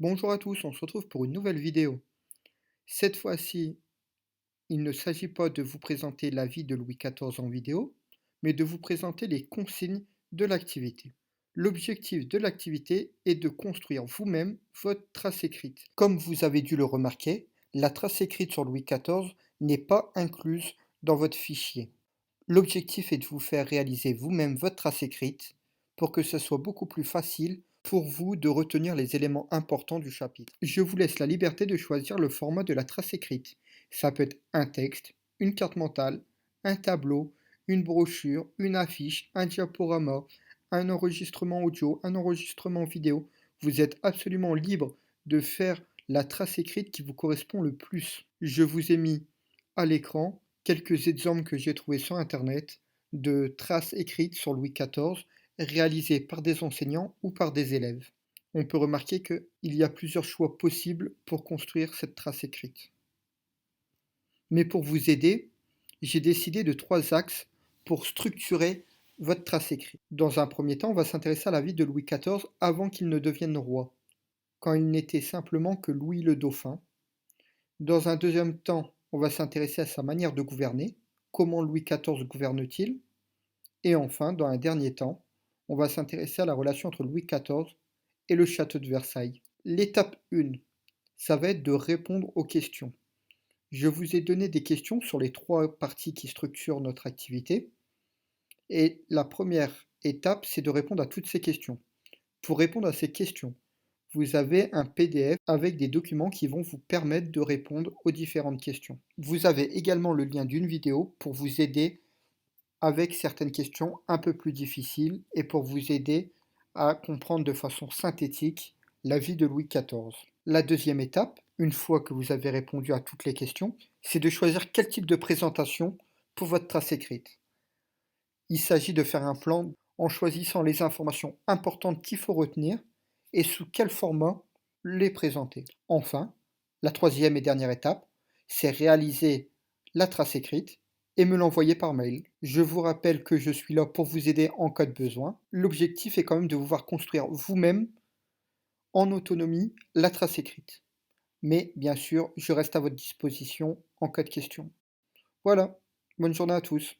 Bonjour à tous, on se retrouve pour une nouvelle vidéo. Cette fois-ci, il ne s'agit pas de vous présenter la vie de Louis XIV en vidéo, mais de vous présenter les consignes de l'activité. L'objectif de l'activité est de construire vous-même votre trace écrite. Comme vous avez dû le remarquer, la trace écrite sur Louis XIV n'est pas incluse dans votre fichier. L'objectif est de vous faire réaliser vous-même votre trace écrite pour que ce soit beaucoup plus facile pour vous de retenir les éléments importants du chapitre. Je vous laisse la liberté de choisir le format de la trace écrite. Ça peut être un texte, une carte mentale, un tableau, une brochure, une affiche, un diaporama, un enregistrement audio, un enregistrement vidéo. Vous êtes absolument libre de faire la trace écrite qui vous correspond le plus. Je vous ai mis à l'écran quelques exemples que j'ai trouvés sur internet de traces écrites sur Louis XIV réalisées par des enseignants ou par des élèves. On peut remarquer qu'il y a plusieurs choix possibles pour construire cette trace écrite. Mais pour vous aider, j'ai décidé de 3 axes pour structurer votre trace écrite. Dans un premier temps, on va s'intéresser à la vie de Louis XIV avant qu'il ne devienne roi, quand il n'était simplement que Louis le Dauphin. Dans un deuxième temps, on va s'intéresser à sa manière de gouverner, comment Louis XIV gouverne-t-il? Et enfin, dans un dernier temps, on va s'intéresser à la relation entre Louis XIV et le château de Versailles. L'étape 1, ça va être de répondre aux questions. Je vous ai donné des questions sur les 3 parties qui structurent notre activité. Et la première étape, c'est de répondre à toutes ces questions. Pour répondre à ces questions, vous avez un PDF avec des documents qui vont vous permettre de répondre aux différentes questions. Vous avez également le lien d'une vidéo pour vous aider avec certaines questions un peu plus difficiles et pour vous aider à comprendre de façon synthétique la vie de Louis XIV. La deuxième étape, une fois que vous avez répondu à toutes les questions, c'est de choisir quel type de présentation pour votre trace écrite. Il s'agit de faire un plan en choisissant les informations importantes qu'il faut retenir et sous quel format les présenter. Enfin, la troisième et dernière étape, c'est réaliser la trace écrite et me l'envoyer par mail. Je vous rappelle que je suis là pour vous aider en cas de besoin. L'objectif est quand même de vous voir construire vous-même en autonomie la trace écrite. Mais bien sûr, je reste à votre disposition en cas de question. Voilà, bonne journée à tous.